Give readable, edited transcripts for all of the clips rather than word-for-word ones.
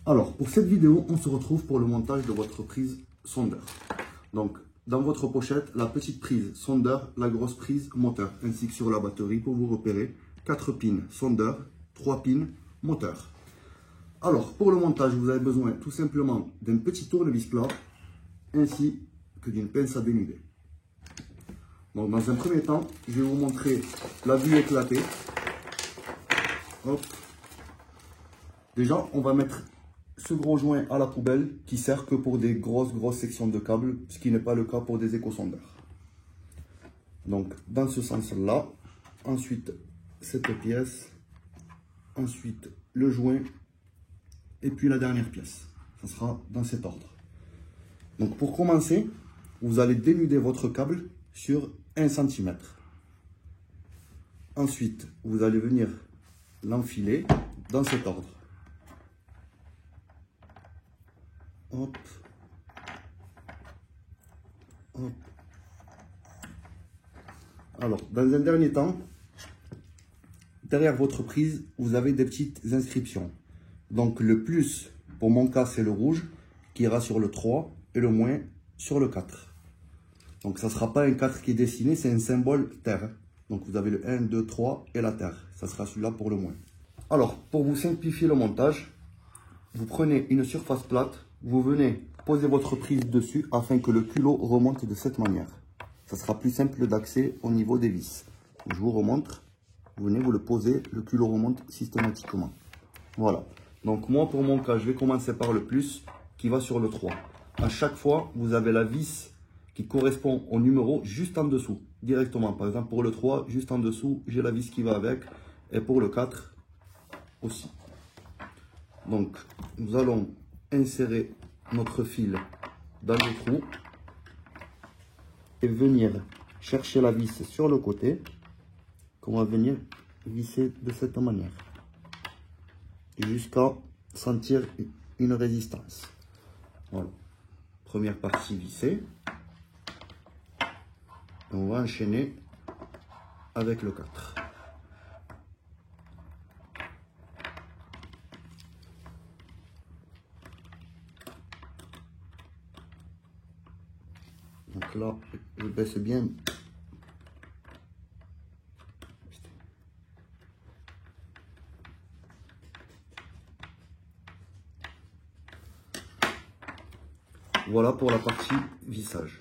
Alors, pour cette vidéo, on se retrouve pour le montage de votre prise sondeur. Donc, dans votre pochette, la petite prise sondeur, la grosse prise moteur, ainsi que sur la batterie pour vous repérer 4 pins sondeur, 3 pins moteur. Alors, pour le montage, vous avez besoin tout simplement d'un petit tournevis plat, ainsi que d'une pince à dénuder. Donc, dans un premier temps, je vais vous montrer la vue éclatée. Hop. Déjà, on va mettre ce gros joint à la poubelle qui sert que pour des grosses sections de câbles, ce qui n'est pas le cas pour des échosondeurs. Donc, dans ce sens-là, ensuite cette pièce, ensuite le joint, et puis la dernière pièce. Ça sera dans cet ordre. Donc, pour commencer, vous allez dénuder votre câble sur 1 cm. Ensuite, vous allez venir l'enfiler dans cet ordre. Hop. Hop. Alors, dans un dernier temps, derrière votre prise, vous avez des petites inscriptions. Donc, le plus, pour mon cas, c'est le rouge, qui ira sur le 3, et le moins sur le 4. Donc, ça ne sera pas un 4 qui est dessiné, c'est un symbole terre. Donc, vous avez le 1, 2, 3 et la terre. Ça sera celui-là pour le moins. Alors, pour vous simplifier le montage, vous prenez une surface plate, vous venez poser votre prise dessus afin que le culot remonte de cette manière. Ça sera plus simple d'accès au niveau des vis. Je vous remontre, vous venez vous le poser, le culot remonte systématiquement. Voilà. Donc moi, pour mon cas, je vais commencer par le plus qui va sur le 3. À chaque fois, vous avez la vis qui correspond au numéro juste en dessous, directement. Par exemple, pour le 3, juste en dessous, j'ai la vis qui va avec. Et pour le 4 aussi. Donc, nous allons insérer notre fil dans le trou et venir chercher la vis sur le côté qu'on va venir visser de cette manière jusqu'à sentir une résistance. Voilà. Première partie vissée. On va enchaîner avec le 4. Donc là, je baisse bien. Voilà pour la partie vissage.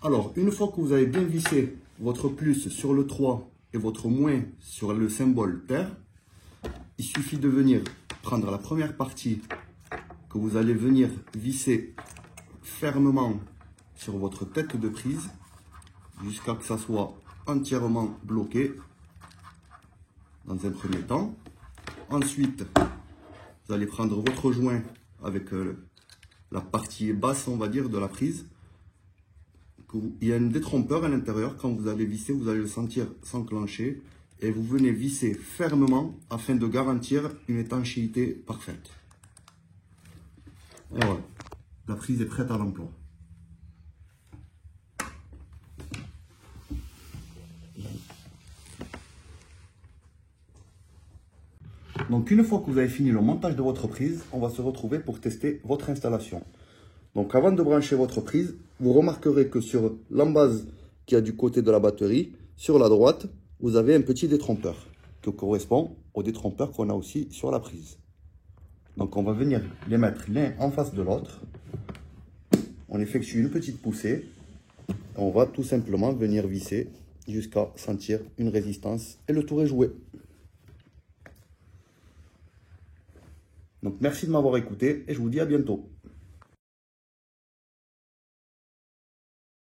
Alors, une fois que vous avez bien vissé votre plus sur le 3 et votre moins sur le symbole terre, il suffit de venir prendre la première partie que vous allez venir visser fermement sur votre tête de prise jusqu'à ce que ça soit entièrement bloqué dans un premier temps. Ensuite, vous allez prendre votre joint avec la partie basse, on va dire, de la prise. Il y a un détrompeur à l'intérieur. Quand vous allez visser, vous allez le sentir s'enclencher et vous venez visser fermement afin de garantir une étanchéité parfaite. Et voilà, la prise est prête à l'emploi. Donc une fois que vous avez fini le montage de votre prise, on va se retrouver pour tester votre installation. Donc avant de brancher votre prise, vous remarquerez que sur l'embase qui a du côté de la batterie, sur la droite, vous avez un petit détrompeur qui correspond au détrompeur qu'on a aussi sur la prise. Donc on va venir les mettre l'un en face de l'autre. On effectue une petite poussée. Et on va tout simplement venir visser jusqu'à sentir une résistance et le tour est joué. Donc merci de m'avoir écouté et je vous dis à bientôt.